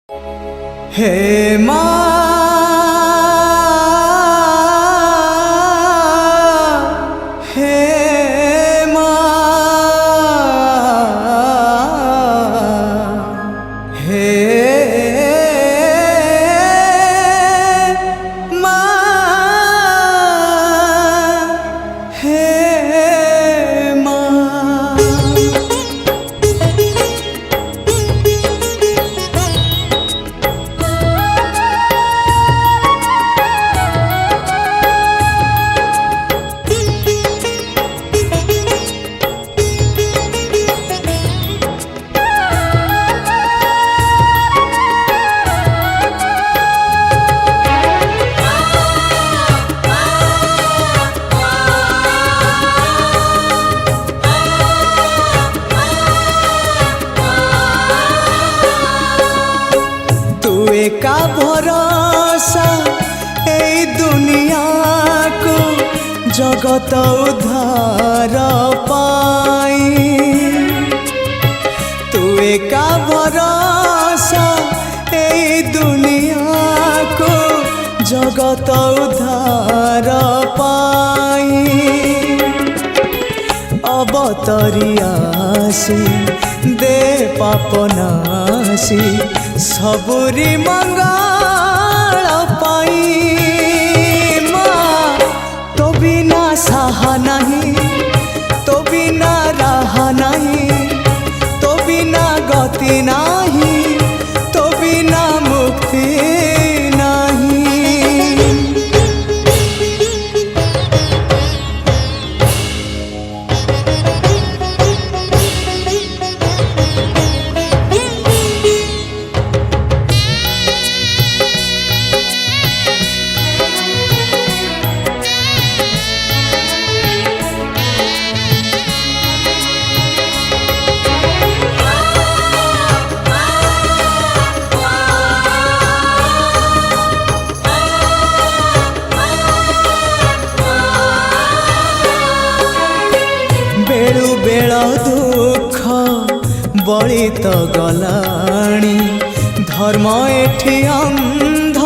हे का भरोसा ए दुनिया को जगत उद्धार पाई। तू का भरोसा ए दुनिया को जगत उद्धार पाई। अवतरियासी दे पापनासी सबुरी मंगल पाई। माँ तो बिना सहा नहीं, तो बिना रहा नहीं, तो बिना गति नहीं, तो बिना मुक्ति नहीं। बेलु बेल दुख बड़ी तो गलाणी। धर्म एठी अंध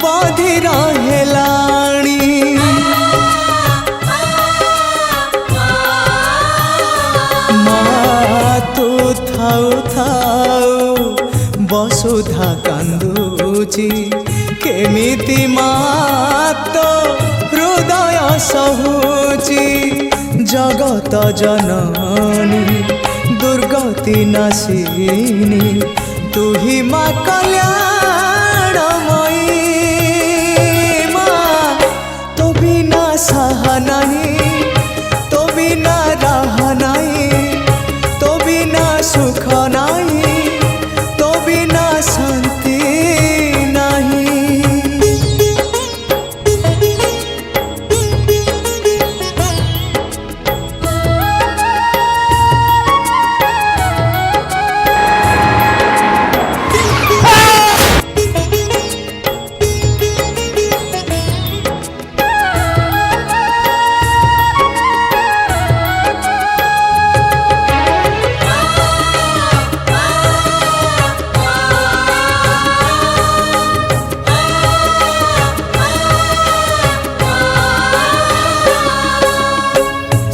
बधिर हेलाणी। माँ तू थाउ थाउ वसुधा कांदुची। केमिति माँ तो हृदय सहुची। जगत जननी दुर्गति नाशिनी तू ही माँ कल्याणमयी। माँ तो बिना सहा नहीं, तो बिना रहा नहीं, तो बिना सुख नहीं, तो बिना शांति नहीं।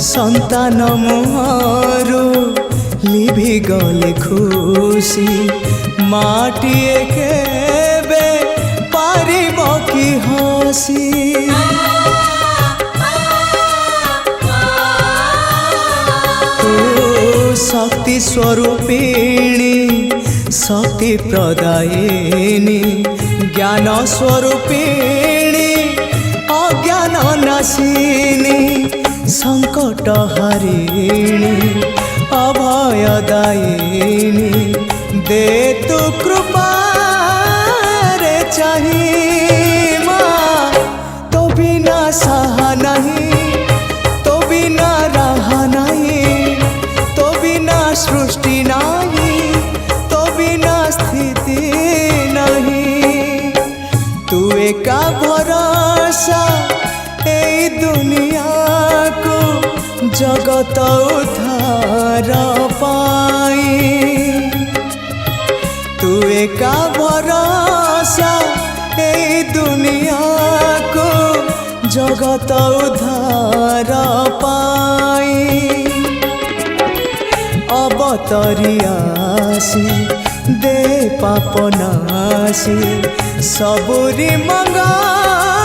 संतान मोरू लिभि गले खुशी। माटिए केबे पारिब कि हसी। तू शक्ति स्वरूपिणी शक्ति प्रदायिनी। ज्ञान स्वरूपिणी अज्ञान नाशिनी। संकट हरिणी अभयदायिनी। दे तू कृपा रे चाही। माँ तो बिना सहा नहीं, तो बिना रहा नहीं, तो बिना सृष्टि नहीं, तो बिना स्थिति नहीं। तू एका भरोसा ए दुनिया को जगत उद्धार पाई। तू एका भरोसा ए दुनिया को जगत उद्धार पाई अवतरियासी दे पापनासी सबुरी मंगल